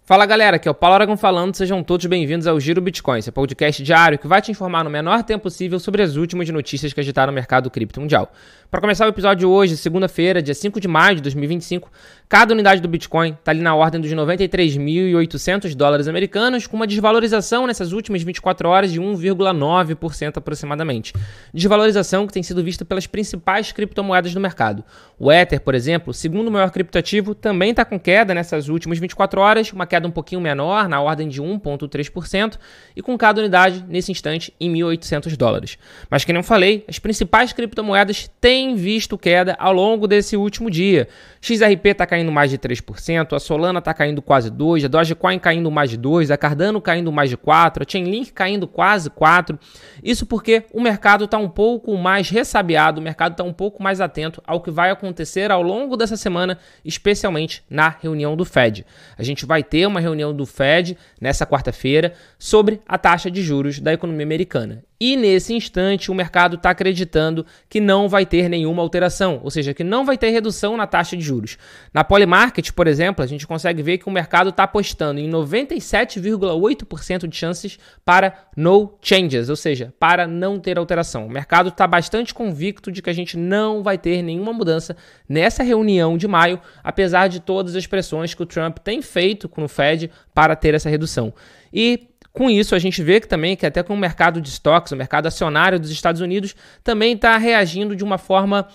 Fala galera, aqui é o Paulo Aragão falando, sejam todos bem-vindos ao Giro Bitcoin, esse podcast diário que vai te informar no menor tempo possível sobre as últimas notícias que agitaram o mercado cripto mundial. Para começar o episódio de hoje, segunda-feira, dia 5 de maio de 2025, cada unidade do Bitcoin está ali na ordem dos 93.800 dólares americanos, com uma desvalorização nessas últimas 24 horas de 1,9% aproximadamente. Desvalorização que tem sido vista pelas principais criptomoedas do mercado. O Ether, por exemplo, segundo maior criptoativo, também está com queda nessas últimas 24 horas, uma queda um pouquinho menor, na ordem de 1,3%, e com cada unidade, nesse instante, em 1.800 dólares. Mas, como eu falei, as principais criptomoedas têm visto queda ao longo desse último dia. XRP está caindo mais de 3%, a Solana está caindo quase 2%, a Dogecoin caindo mais de 2%, a Cardano caindo mais de 4%, a Chainlink caindo quase 4%. Isso porque o mercado está um pouco mais ressabiado, o mercado está um pouco mais atento ao que vai acontecer ao longo dessa semana, especialmente na reunião do Fed. A gente vai ter uma reunião do Fed nessa quarta-feira sobre a taxa de juros da economia americana. E nesse instante o mercado está acreditando que não vai ter nenhuma alteração, ou seja, que não vai ter redução na taxa de juros. Na Polymarket, por exemplo, a gente consegue ver que o mercado está apostando em 97,8% de chances para no changes, ou seja, para não ter alteração. O mercado está bastante convicto de que a gente não vai ter nenhuma mudança nessa reunião de maio, apesar de todas as pressões que o Trump tem feito com o Fed para ter essa redução. E com isso, a gente vê que até com o mercado de estoques, o mercado acionário dos Estados Unidos, também está reagindo de uma forma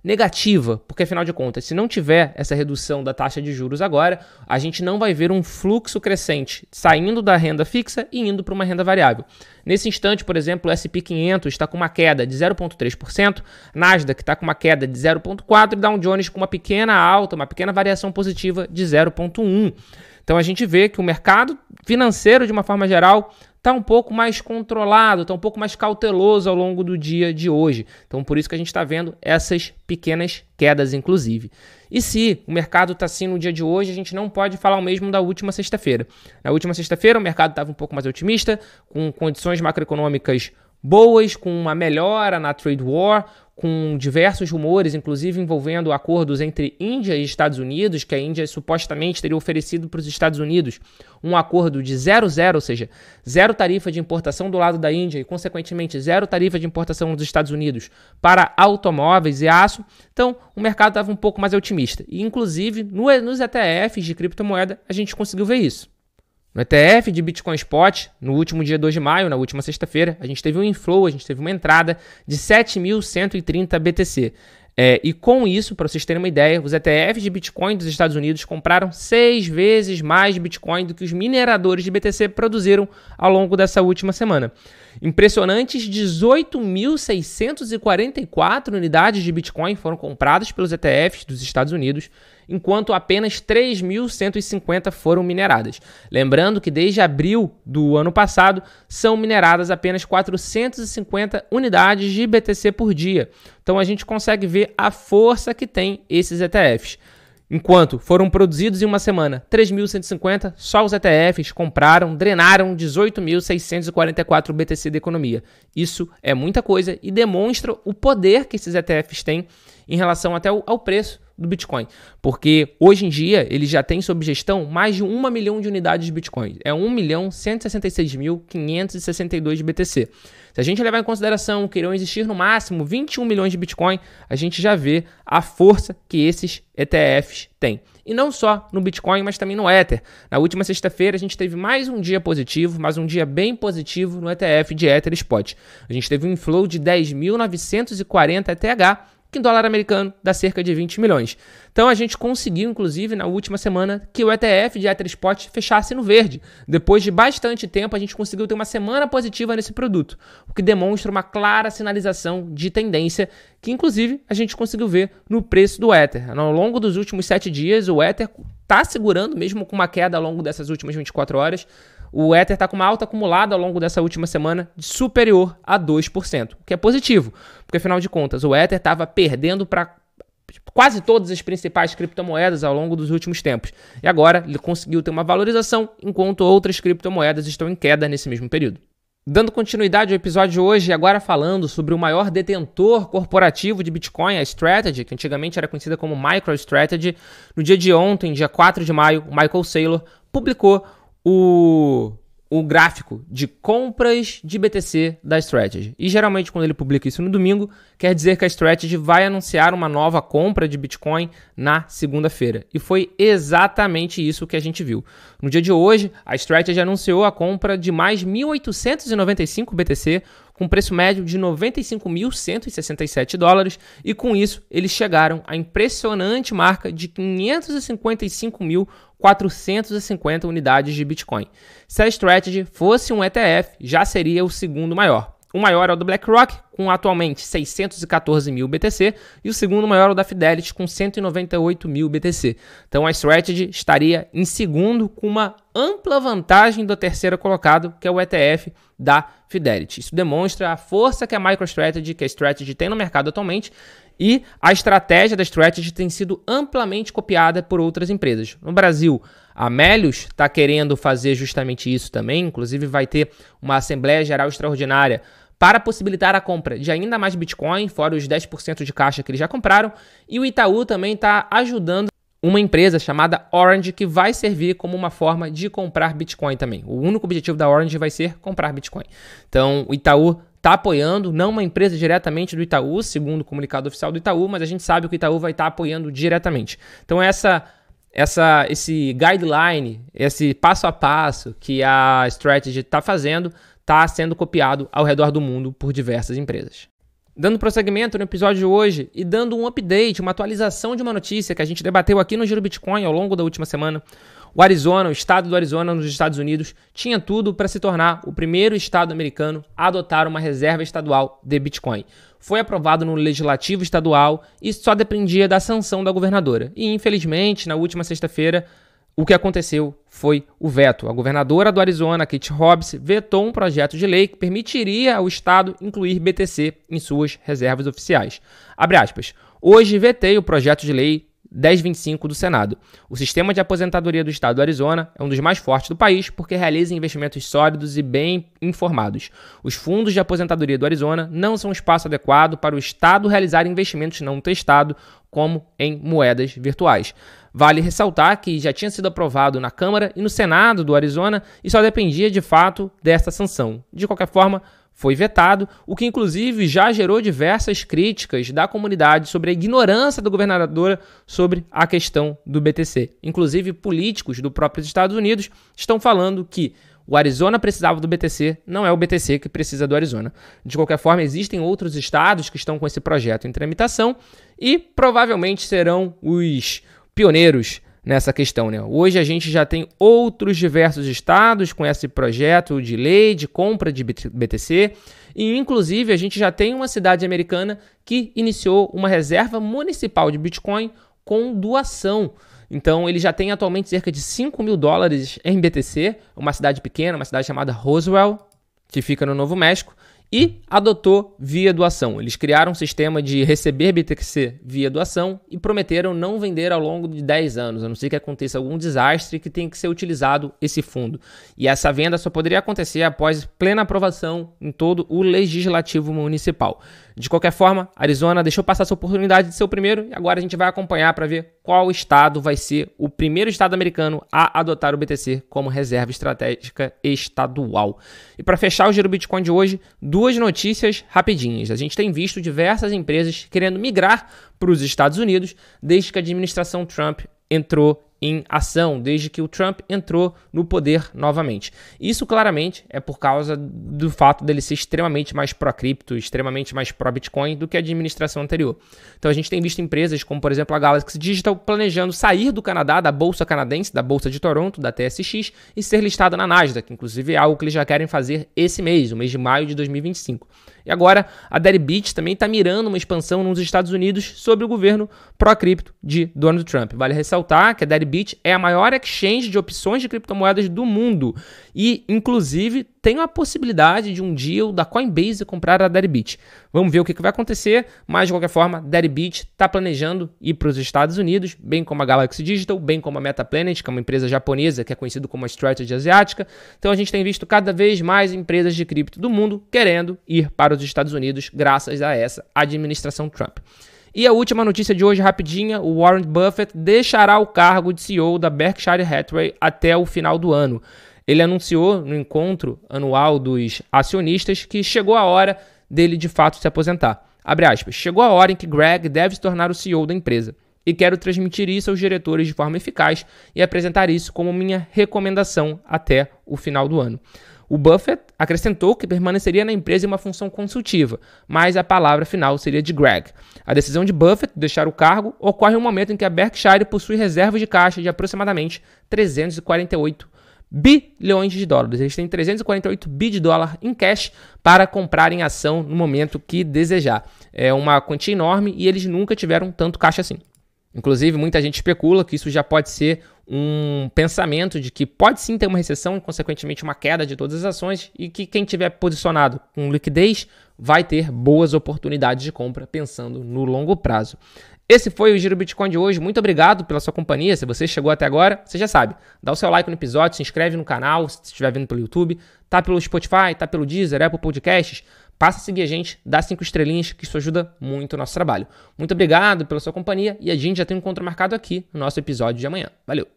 negativa, porque afinal de contas, se não tiver essa redução da taxa de juros agora, a gente não vai ver um fluxo crescente saindo da renda fixa e indo para uma renda variável. Nesse instante, por exemplo, o S&P 500 está com uma queda de 0,3%, Nasdaq está com uma queda de 0,4% e Dow Jones com uma pequena alta, uma pequena variação positiva de 0,1%. Então a gente vê que o mercado financeiro, de uma forma geral, está um pouco mais controlado, está um pouco mais cauteloso ao longo do dia de hoje. Então por isso que a gente está vendo essas pequenas quedas, inclusive. E se o mercado está assim no dia de hoje, a gente não pode falar o mesmo da última sexta-feira. Na última sexta-feira o mercado estava um pouco mais otimista, com condições macroeconômicas boas, com uma melhora na trade war, com diversos rumores, inclusive envolvendo acordos entre Índia e Estados Unidos, que a Índia supostamente teria oferecido para os Estados Unidos um acordo de 0,0, ou seja, zero tarifa de importação do lado da Índia e, consequentemente, zero tarifa de importação dos Estados Unidos para automóveis e aço. Então, o mercado estava um pouco mais otimista. E, inclusive, nos ETFs de criptomoeda, a gente conseguiu ver isso. No ETF de Bitcoin Spot, no último dia 2 de maio, na última sexta-feira, a gente teve um inflow, a gente teve uma entrada de 7.130 BTC. E com isso, para vocês terem uma ideia, os ETFs de Bitcoin dos Estados Unidos compraram 6 vezes mais Bitcoin do que os mineradores de BTC produziram ao longo dessa última semana. Impressionantes 18.644 unidades de Bitcoin foram compradas pelos ETFs dos Estados Unidos, enquanto apenas 3.150 foram mineradas. Lembrando que desde abril do ano passado são mineradas apenas 450 unidades de BTC por dia. Então a gente consegue ver a força que tem esses ETFs. Enquanto foram produzidos em uma semana 3.150, só os ETFs drenaram 18.644 BTC da economia. Isso é muita coisa e demonstra o poder que esses ETFs têm em relação até ao preço do Bitcoin, porque hoje em dia ele já tem sob gestão mais de 1 milhão de unidades de Bitcoin, é 1.166.562 BTC. Se a gente levar em consideração que irão existir no máximo 21 milhões de Bitcoin, a gente já vê a força que esses ETFs têm. E não só no Bitcoin, mas também no Ether. Na última sexta-feira a gente teve mais um dia positivo, mais um dia bem positivo no ETF de Ether Spot. A gente teve um inflow de 10.940 ETH, que em dólar americano dá cerca de 20 milhões. Então a gente conseguiu, inclusive, na última semana, que o ETF de Ether Spot fechasse no verde. Depois de bastante tempo, a gente conseguiu ter uma semana positiva nesse produto, o que demonstra uma clara sinalização de tendência, que inclusive a gente conseguiu ver no preço do Ether. Ao longo dos últimos 7 dias, o Ether está segurando, mesmo com uma queda ao longo dessas últimas 24 horas, o Ether está com uma alta acumulada ao longo dessa última semana de superior a 2%, o que é positivo, porque afinal de contas o Ether estava perdendo para quase todas as principais criptomoedas ao longo dos últimos tempos. E agora ele conseguiu ter uma valorização, enquanto outras criptomoedas estão em queda nesse mesmo período. Dando continuidade ao episódio de hoje, agora falando sobre o maior detentor corporativo de Bitcoin, a Strategy, que antigamente era conhecida como MicroStrategy. No dia de ontem, dia 4 de maio, o Michael Saylor publicou o gráfico de compras de BTC da Strategy. E geralmente quando ele publica isso no domingo, quer dizer que a Strategy vai anunciar uma nova compra de Bitcoin na segunda-feira. E foi exatamente isso que a gente viu. No dia de hoje, a Strategy anunciou a compra de mais 1.895 BTC, com preço médio de $95.167, e com isso eles chegaram à impressionante marca de 555.450 unidades de Bitcoin. Se a Strategy fosse um ETF, já seria o segundo maior. O maior é o do BlackRock, com atualmente 614 mil BTC, e o segundo maior é o da Fidelity, com 198 mil BTC. Então a Strategy estaria em segundo, com uma ampla vantagem do terceiro colocado, que é o ETF da Fidelity. Isso demonstra a força que a MicroStrategy, que a Strategy tem no mercado atualmente, e a estratégia da Strategy tem sido amplamente copiada por outras empresas. No Brasil, a Melius está querendo fazer justamente isso também, inclusive vai ter uma Assembleia Geral Extraordinária para possibilitar a compra de ainda mais Bitcoin, fora os 10% de caixa que eles já compraram, e o Itaú também está ajudando uma empresa chamada Orange, que vai servir como uma forma de comprar Bitcoin também. O único objetivo da Orange vai ser comprar Bitcoin. Então, o Itaú está apoiando, não uma empresa diretamente do Itaú, segundo o comunicado oficial do Itaú, mas a gente sabe que o Itaú vai estar apoiando diretamente. Então, esse guideline, esse passo a passo que a Strategy está fazendo, está sendo copiado ao redor do mundo por diversas empresas. Dando prosseguimento no episódio de hoje e dando um update, uma atualização de uma notícia que a gente debateu aqui no Giro Bitcoin ao longo da última semana, o estado do Arizona, nos Estados Unidos, tinha tudo para se tornar o primeiro estado americano a adotar uma reserva estadual de Bitcoin. Foi aprovado no legislativo estadual e só dependia da sanção da governadora. E, infelizmente, na última sexta-feira, o que aconteceu foi o veto. A governadora do Arizona, Katie Hobbs, vetou um projeto de lei que permitiria ao estado incluir BTC em suas reservas oficiais. Abre aspas. Hoje vetei o projeto de lei 1025 do Senado. O sistema de aposentadoria do estado do Arizona é um dos mais fortes do país porque realiza investimentos sólidos e bem informados. Os fundos de aposentadoria do Arizona não são um espaço adequado para o estado realizar investimentos não testados, como em moedas virtuais. Vale ressaltar que já tinha sido aprovado na Câmara e no Senado do Arizona e só dependia de fato dessa sanção. De qualquer forma, foi vetado, o que inclusive já gerou diversas críticas da comunidade sobre a ignorância da governadora sobre a questão do BTC. Inclusive, políticos do próprio Estados Unidos estão falando que o Arizona precisava do BTC, não é o BTC que precisa do Arizona. De qualquer forma, existem outros estados que estão com esse projeto em tramitação e provavelmente serão os pioneiros nessa questão, né? Hoje a gente já tem outros diversos estados com esse projeto de lei de compra de BTC e inclusive a gente já tem uma cidade americana que iniciou uma reserva municipal de Bitcoin com doação. Então ele já tem atualmente cerca de $5 mil em BTC, uma cidade pequena, uma cidade chamada Roswell, que fica no Novo México, e adotou via doação. Eles criaram um sistema de receber BTC via doação e prometeram não vender ao longo de 10 anos, a não ser que aconteça algum desastre que tenha que ser utilizado esse fundo. E essa venda só poderia acontecer após plena aprovação em todo o legislativo municipal. De qualquer forma, Arizona deixou passar essa oportunidade de ser o primeiro e agora a gente vai acompanhar para ver qual estado vai ser o primeiro estado americano a adotar o BTC como reserva estratégica estadual. E para fechar o Giro Bitcoin de hoje, duas notícias rapidinhas. A gente tem visto diversas empresas querendo migrar para os Estados Unidos desde que a administração Trump entrou em ação, desde que o Trump entrou no poder novamente. Isso claramente é por causa do fato dele ser extremamente mais pró-cripto, extremamente mais pró-Bitcoin do que a administração anterior. Então a gente tem visto empresas como, por exemplo, a Galaxy Digital planejando sair do Canadá, da Bolsa Canadense, da Bolsa de Toronto, da TSX, e ser listada na Nasdaq, inclusive é algo que eles já querem fazer esse mês, o mês de maio de 2025. E agora a Deribit também está mirando uma expansão nos Estados Unidos sob o governo pró-cripto de Donald Trump. Vale ressaltar que a Deribit é a maior exchange de opções de criptomoedas do mundo e, inclusive, tem a possibilidade de um dia o da Coinbase comprar a Deribit. Vamos ver o que vai acontecer, mas de qualquer forma, a Deribit está planejando ir para os Estados Unidos, bem como a Galaxy Digital, bem como a Metaplanet, que é uma empresa japonesa que é conhecida como a Strategy asiática. Então a gente tem visto cada vez mais empresas de cripto do mundo querendo ir para os Estados Unidos graças a essa administração Trump. E a última notícia de hoje, rapidinha, o Warren Buffett deixará o cargo de CEO da Berkshire Hathaway até o final do ano. Ele anunciou no encontro anual dos acionistas que chegou a hora dele de fato se aposentar. Abre aspas, chegou a hora em que Greg deve se tornar o CEO da empresa. E quero transmitir isso aos diretores de forma eficaz e apresentar isso como minha recomendação até o final do ano. O Buffett acrescentou que permaneceria na empresa em uma função consultiva, mas a palavra final seria de Greg. A decisão de Buffett de deixar o cargo ocorre no momento em que a Berkshire possui reservas de caixa de aproximadamente 348 bilhões de dólares. Eles têm 348 bi de dólar em cash para comprar em ação no momento que desejar. É uma quantia enorme e eles nunca tiveram tanto caixa assim. Inclusive, muita gente especula que isso já pode ser um pensamento de que pode sim ter uma recessão e, consequentemente, uma queda de todas as ações e que quem tiver posicionado com liquidez vai ter boas oportunidades de compra pensando no longo prazo. Esse foi o Giro Bitcoin de hoje. Muito obrigado pela sua companhia. Se você chegou até agora, você já sabe. Dá o seu like no episódio, se inscreve no canal se estiver vendo pelo YouTube, tá pelo Spotify, tá pelo Deezer, Apple Podcasts. Passa a seguir a gente, dá 5 estrelinhas, que isso ajuda muito o nosso trabalho. Muito obrigado pela sua companhia e a gente já tem um encontro marcado aqui no nosso episódio de amanhã. Valeu!